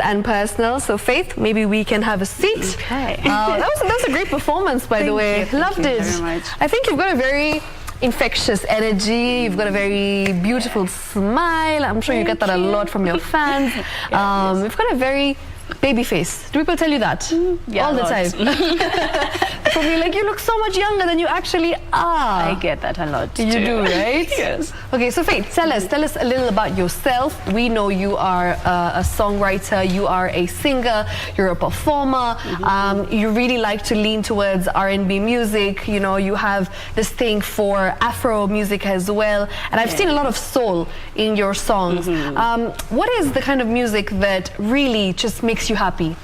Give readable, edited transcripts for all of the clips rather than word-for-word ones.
and personal. So Faith, maybe we can have a seat. Okay. That was a great performance, by the way. Loved it. Very much. I think you've got a very infectious energy. You've got a very beautiful smile. I'm sure you get that a lot from your fans. You've got a very baby face. Do people tell you that? Yeah, all the time? Probably like, you look so much younger than you actually are. I get that a lot You too. do, right? Yes. Okay, so Faith, tell us a little about yourself. We know you are a songwriter, you are a singer, you're a performer. You really like to lean towards R&B music. You know, you have this thing for Afro music as well. And I've seen a lot of soul in your songs. What is the kind of music that really just makes you happy?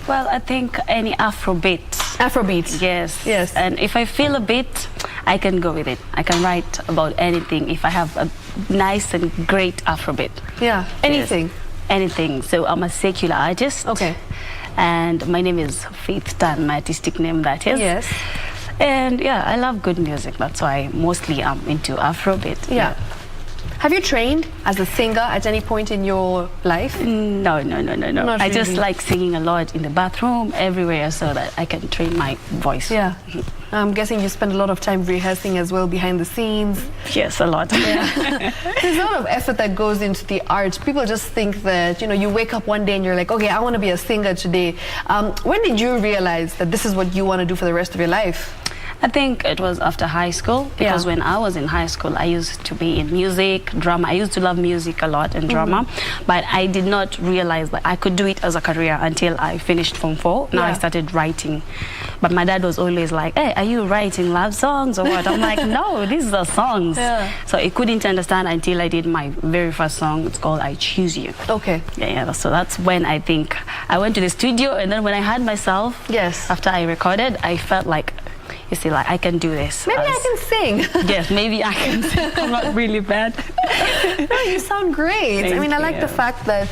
Well, I think any Afrobeat. Afrobeat. Yes. Yes. And if I feel a beat, I can go with it. I can write about anything if I have a nice and great Afrobeat. Yeah. Anything. Yes. Anything. So I'm a secular artist. Okay. And my name is Faithstan, my artistic name that is. Yes. And yeah, I love good music. That's why mostly I'm into Afrobeat. Yeah. Have you trained as a singer at any point in your life? No. Not I just really. like singing a lot in the bathroom, everywhere, so that I can train my voice. Yeah. I'm guessing you spend a lot of time rehearsing as well behind the scenes. Yes, a lot. Yeah. There's a lot of effort that goes into the art. People just think that, you know, you wake up one day and you're like, okay, I want to be a singer today. When did you realize that this is what you want to do for the rest of your life? I think it was after high school, because when I was in high school, I used to be in music, drama. I used to love music a lot and drama, but I did not realize that I could do it as a career until I finished Form 4. Now I started writing. But my dad was always like, hey, are you writing love songs or what? I'm like, no, these are songs. So I couldn't understand until I did my very first song. It's called I Choose You. Okay. Yeah, so that's when I think I went to the studio, and then when I had myself, after I recorded, I felt like, you see, like, I can do this. Maybe I can sing. Yes, maybe I can sing. I'm not really bad. No, you sound great. I mean, I like the fact that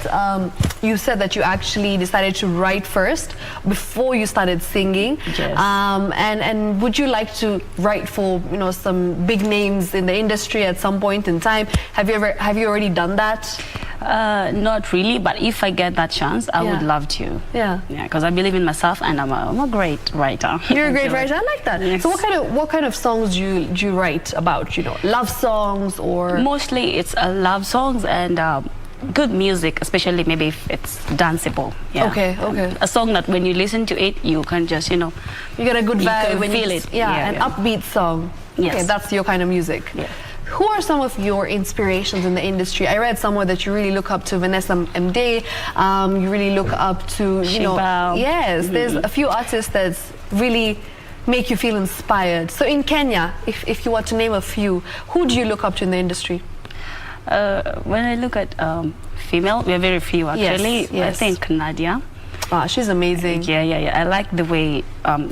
you said that you actually decided to write first before you started singing. Yes. And would you like to write for, you know, some big names in the industry at some point in time? Have you already done that? Not really, but if I get that chance, I would love to. Yeah, because I believe in myself, and I'm a great writer. You're a great writer. I like that. Yes. So what kind of songs do you write about? You know, love songs or? Mostly it's love songs and good music, especially maybe if it's danceable. Yeah. Okay. A song that when you listen to it, you can just, you know, you get a good vibe when feel you it. An upbeat song. Yes. Okay, that's your kind of music. Yeah. Who are some of your inspirations in the industry? I read somewhere that you really look up to Vanessa Mdee. You really look up to, you know, there's a few artists that really make you feel inspired. So in Kenya, if you were to name a few, who do you look up to in the industry? When I look at female, we are very few actually. I think Nadia. She's amazing. Yeah. I like the way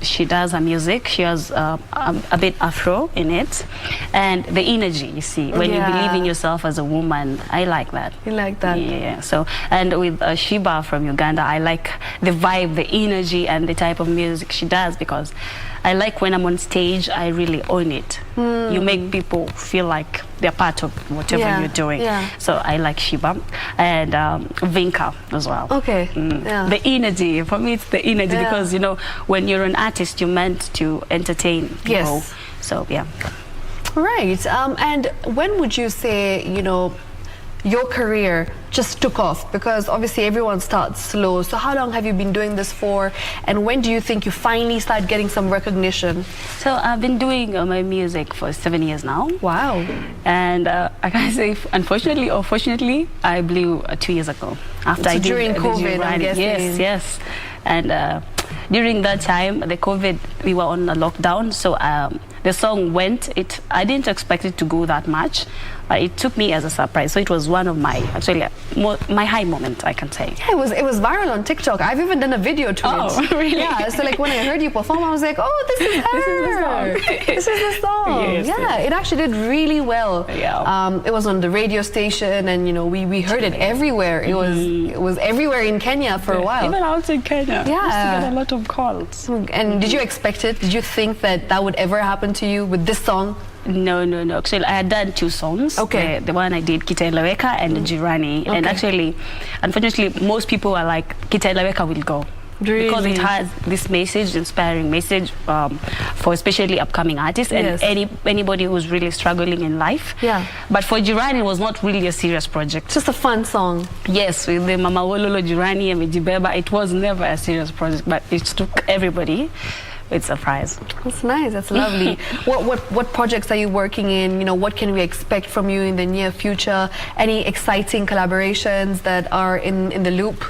she does her music. She has a bit Afro in it, and the energy, you see, when you believe in yourself as a woman. I like that. You like that? Yeah. So, and with Shiba from Uganda, I like the vibe, the energy, and the type of music she does, because I like when I'm on stage, I really own it. You make people feel like they're part of whatever you're doing. So I like Shiba and Vinka as well. Okay. The energy, for me, it's the energy, because, you know, when you're an artist, you're meant to entertain people. So, yeah. Right. And when would you say, you know, your career just took off? Because obviously everyone starts slow. So how long have you been doing this for? And when do you think you finally start getting some recognition? So I've been doing my music for 7 years now. Wow. And I can say, unfortunately or fortunately, I blew 2 years ago. After I did during COVID, I'm guessing. Yes. And during that time, the COVID, we were on a lockdown. So the song went. I didn't expect it to go that much. It took me as a surprise. So it was one of my, actually, my high moment, I can say. Yeah, it was viral on TikTok. I've even done a video to it. Oh, really? Yeah, so like when I heard you perform, I was like, oh, this is her. This is the song. Yes, it actually did really well. Yeah. It was on the radio station, and, you know, we heard it everywhere. It was everywhere in Kenya for a while. Even out in Kenya. Yeah. I used to get a lot of calls. And did you expect it? Did you think that would ever happen to you with this song? No. Actually, I had done 2 songs. Okay. The one I did, Kitaeleweka and Jirani. And actually, unfortunately, most people are like, Kitaeleweka will go. Really? Because it has this message, inspiring message for especially upcoming artists and anybody who's really struggling in life. Yeah. But for Jirani, it was not really a serious project. Just a fun song. Yes, with the Mama Wololo, Jirani and Mijibeba, it was never a serious project, but it took everybody with surprise. That's nice. That's lovely. What projects are you working in? You know, what can we expect from you in the near future? Any exciting collaborations that are in the loop?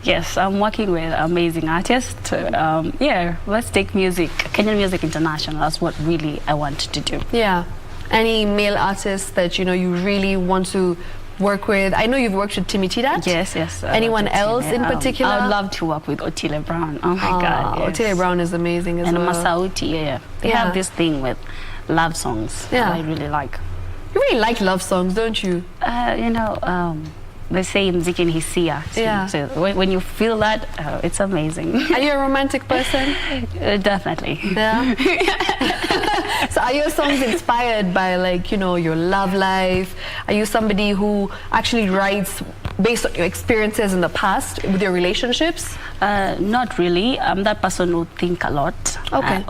Yes, I'm working with amazing artists. Yeah, let's take music, Kenyan music international. That's what really I want to do. Yeah. Any male artists that you really want to work with? I know you've worked with Timmy Tidat. Yes. Anyone else in particular? I'd love to work with Otile Brown. Oh my God. Yes. Otile Brown is amazing as well. And Masauti, yeah. They have this thing with love songs that I really like. You really like love songs, don't you? They say mziki ni hisia. So when you feel that, it's amazing. Are you a romantic person? Definitely. Yeah. So are your songs inspired by your love life? Are you somebody who actually writes based on your experiences in the past with your relationships? Not really. I'm that person who think a lot. Okay.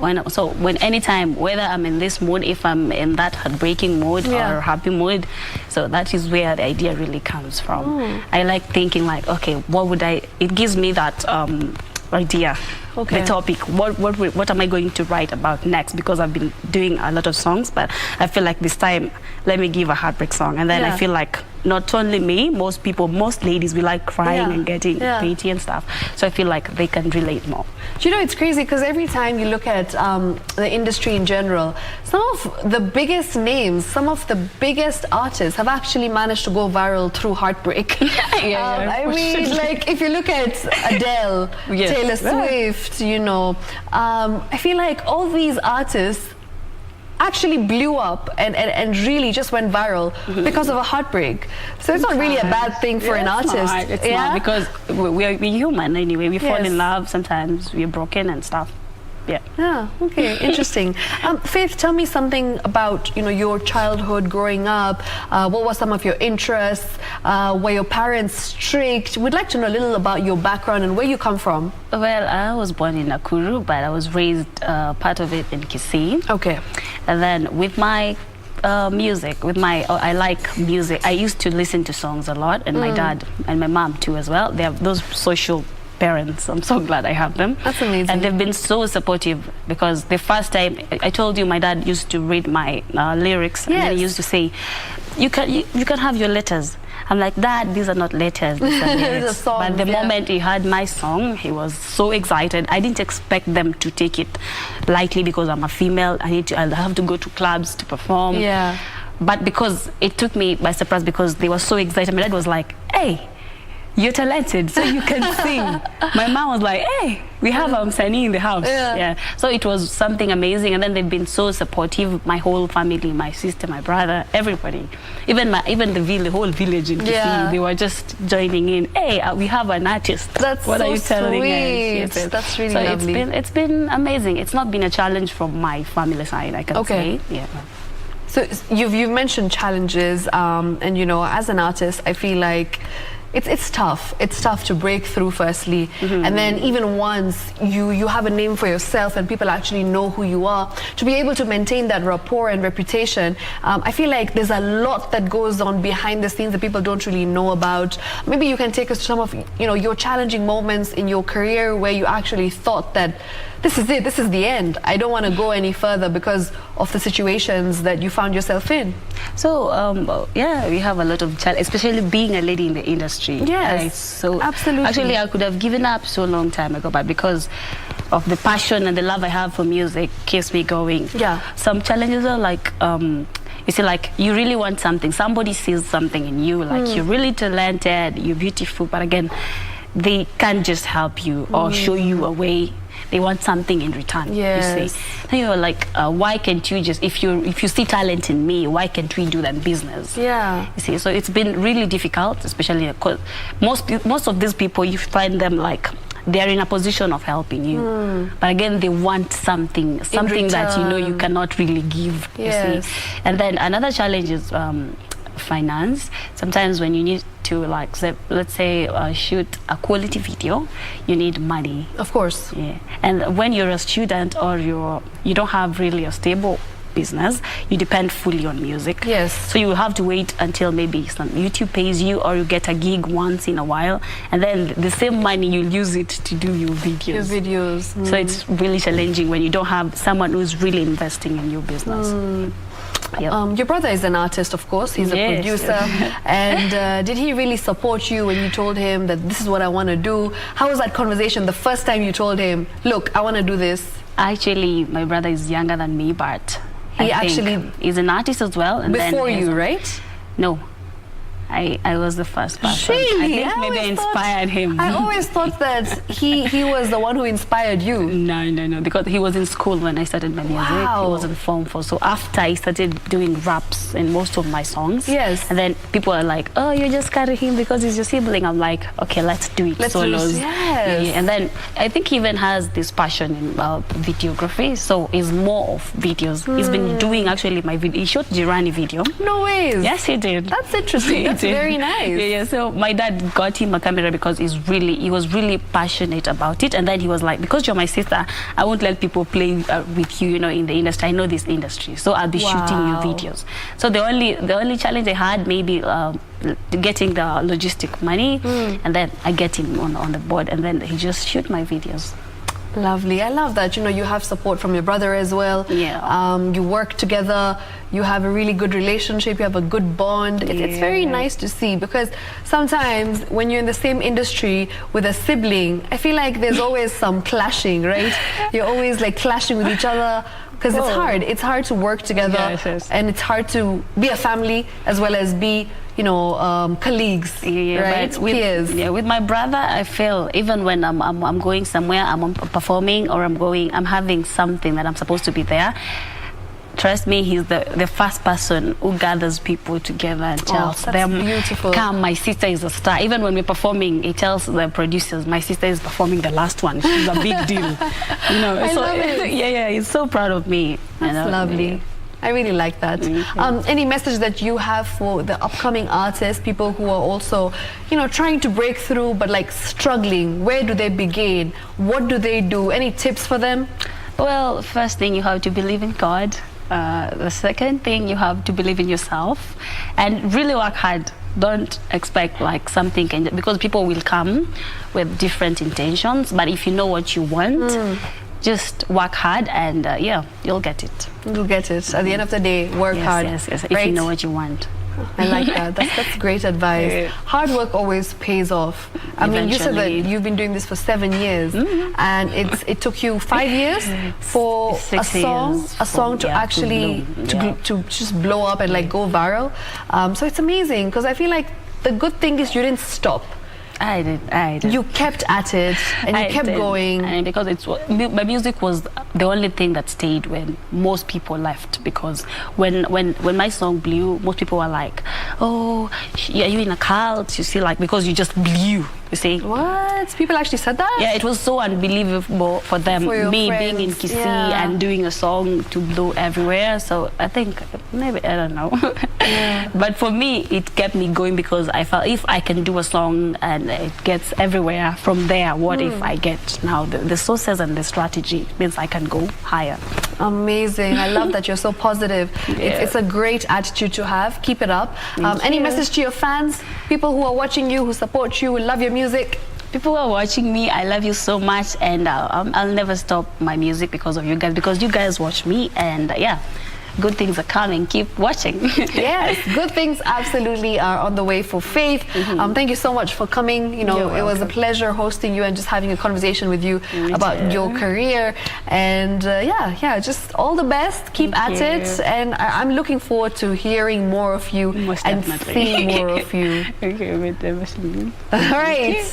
Anytime, whether I'm in this mood, if I'm in that heartbreaking mood or happy mood, so that is where the idea really comes from. I like thinking okay, what would it gives me that idea, the topic, what am I going to write about next, because I've been doing a lot of songs, but I feel like this time let me give a heartbreak song, and then I feel like not only me, most ladies, we like crying and getting pretty and stuff, so I feel like they can relate more. Do you know, it's crazy because every time you look at the industry in general, some of the biggest names, some of the biggest artists have actually managed to go viral through heartbreak. I mean, if you look at Adele, Taylor Swift, I feel like all these artists actually blew up and really just went viral because of a heartbreak. So it's not really a bad thing for an artist. It's not, because we're human anyway. We fall in love, sometimes we're broken and stuff. Yeah, okay, interesting. Faith, tell me something about your childhood growing up. What were some of your interests? Were your parents strict? We'd like to know a little about your background and where you come from. Well, I was born in Nakuru, but I was raised part of it in Kisii. Okay. And then with my music, I like music. I used to listen to songs a lot, and my dad and my mom too as well. They have those social parents. I'm so glad I have them. That's amazing. And they've been so supportive, because the first time I told you, my dad used to read my lyrics, and then he used to say, you can have your letters. I'm like, Dad, these are not letters, these are lyrics. But the moment he heard my song, he was so excited. I didn't expect them to take it lightly, because I'm a female. I have to go to clubs to perform. Yeah. But because it took me by surprise, because they were so excited. My dad was like, hey, you're talented, so you can sing. My mom was like, hey, we have Msanii in the house. Yeah. So it was something amazing, and then they've been so supportive. My whole family, my sister, my brother, everybody, even the whole village in Kisii, they were just joining in. Hey, we have an artist. That's what so are you telling us? Yes. That's really lovely. It's been amazing. It's not been a challenge from my family side, I can say. Yeah. So you've mentioned challenges, and as an artist, I feel like it's tough. It's tough to break through firstly, and then even once you have a name for yourself and people actually know who you are, to be able to maintain that rapport and reputation, I feel like there's a lot that goes on behind the scenes that people don't really know about. Maybe you can take us to some of your challenging moments in your career where you actually thought that this is it, this is the end, I don't want to go any further because of the situations that you found yourself in. So yeah, we have a lot of challenges, especially being a lady in the industry. Yes, so absolutely. Actually, I could have given up so long time ago, but because of the passion and the love I have for music keeps me going. Yeah. Some challenges are like, you see, like, you really want something, somebody sees something in you, like you're really talented, you're beautiful, but again, they can't just help you or show you a way. They want something in return. Yes. You see, and you're like, why can't you just, if you see talent in me, why can't we do that business? Yeah. You see, so it's been really difficult, especially because most of these people, you find them like they're in a position of helping you. But again, they want something that you know you cannot really give. Yes. You see. And then another challenge is finance. Sometimes when you need to, like, let's say shoot a quality video, you need money. Of course. Yeah. And when you're a student or you don't have really a stable business, you depend fully on music. Yes. So you have to wait until maybe some YouTube pays you, or you get a gig once in a while, and then the same money you'll use it to do your videos. So it's really challenging when you don't have someone who's really investing in your business. Yep. Your brother is an artist, of course. He's a producer. And did he really support you when you told him that this is what I want to do? How was that conversation the first time you told him, look, I want to do this? Actually, my brother is younger than me, but he's an artist as well. And before then you, right? No. I was the first person. Really? I think maybe I inspired him. I always thought that he was the one who inspired you. No, because he was in school when I started my music. Wow. He was in Form 4. So after I started doing raps in most of my songs, yes, and then people are like, oh, you just carry him because he's your sibling. I'm like, okay, let's do it. Let's solos. Yes. Yeah. And then I think he even has this passion in videography. So he's more of videos. He's been doing actually my video. He shot Jirani video. No ways. Yes, he did. That's interesting. That's very nice. Yeah. So my dad got him a camera because he was really passionate about it. And then he was like, because you're my sister, I won't let people play with you, you know, in the industry. I know this industry, so I'll be shooting your videos. So the only challenge I had, maybe getting the logistic money, and then I get him on the board, and then he just shoot my videos. Lovely. I love that. You know, you have support from your brother as well. Yeah. You work together. You have a really good relationship. You have a good bond. It's very nice to see, because sometimes when you're in the same industry with a sibling, I feel like there's always some clashing, right? You're always like clashing with each other, because it's hard. It's hard to work together, and it's hard to be a family as well as be, you know, colleagues, right? Peers. With my brother, I feel even when I'm going somewhere, I'm performing, or I'm having something that I'm supposed to be there. Trust me, he's the first person who gathers people together and tells them, beautiful. Come, my sister is a star. Even when we're performing, he tells the producers, my sister is performing the last one. She's a big deal. You know, I love it. Yeah, he's so proud of me. That's lovely. I really like that. Any message that you have for the upcoming artists, people who are also, you know, trying to break through but like struggling? Where do they begin? What do they do? Any tips for them? Well, first thing, you have to believe in God. The second thing, you have to believe in yourself and really work hard. Don't expect like something because people will come with different intentions, but if you know what you want, just work hard and you'll get it. You'll get it. At the end of the day, work hard. Yes, right? If you know what you want. I like that. That's great advice. Hard work always pays off. I mean, you said that you've been doing this for 7 years, and it took you 5 years for a song to actually to just blow up and like go viral. So it's amazing, because I feel like the good thing is you didn't stop. I did. You kept at it, and you kept going. And because my music was the only thing that stayed when most people left. Because when my song blew, most people were like, "Oh, are you in a cult?" You see, like, because you just blew. You see? What? People actually said that? Yeah, it was so unbelievable for them. Me being in Kisii and doing a song to blow everywhere. So I think maybe, I don't know. But for me, it kept me going, because I felt if I can do a song and it gets everywhere from there, what if I get now the sources and the strategy means I can go higher. Amazing. I love that you're so positive. It's a great attitude to have. Keep it up. Any message to your fans, people who are watching you, who support you, who love your music? People who are watching me, I love you so much, and I'll never stop my music because of you guys, because you guys watch me, and good things are coming. Keep watching. Yes, good things absolutely are on the way for Faith. Thank you so much for coming. You know, it was a pleasure hosting you and just having a conversation with you about your career. And just all the best. Keep at it. And I'm looking forward to hearing more of you and seeing more of you. All right.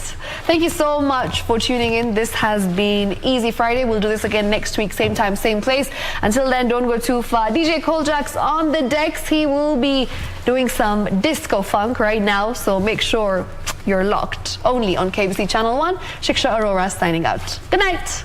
Thank you so much for tuning in. This has been Easy Friday. We'll do this again next week, same time, same place. Until then, don't go too far. DJ Koljak's on the decks. He will be doing some disco funk right now, so make sure you're locked only on KBC Channel 1. Shiksha Arora signing out. Good night.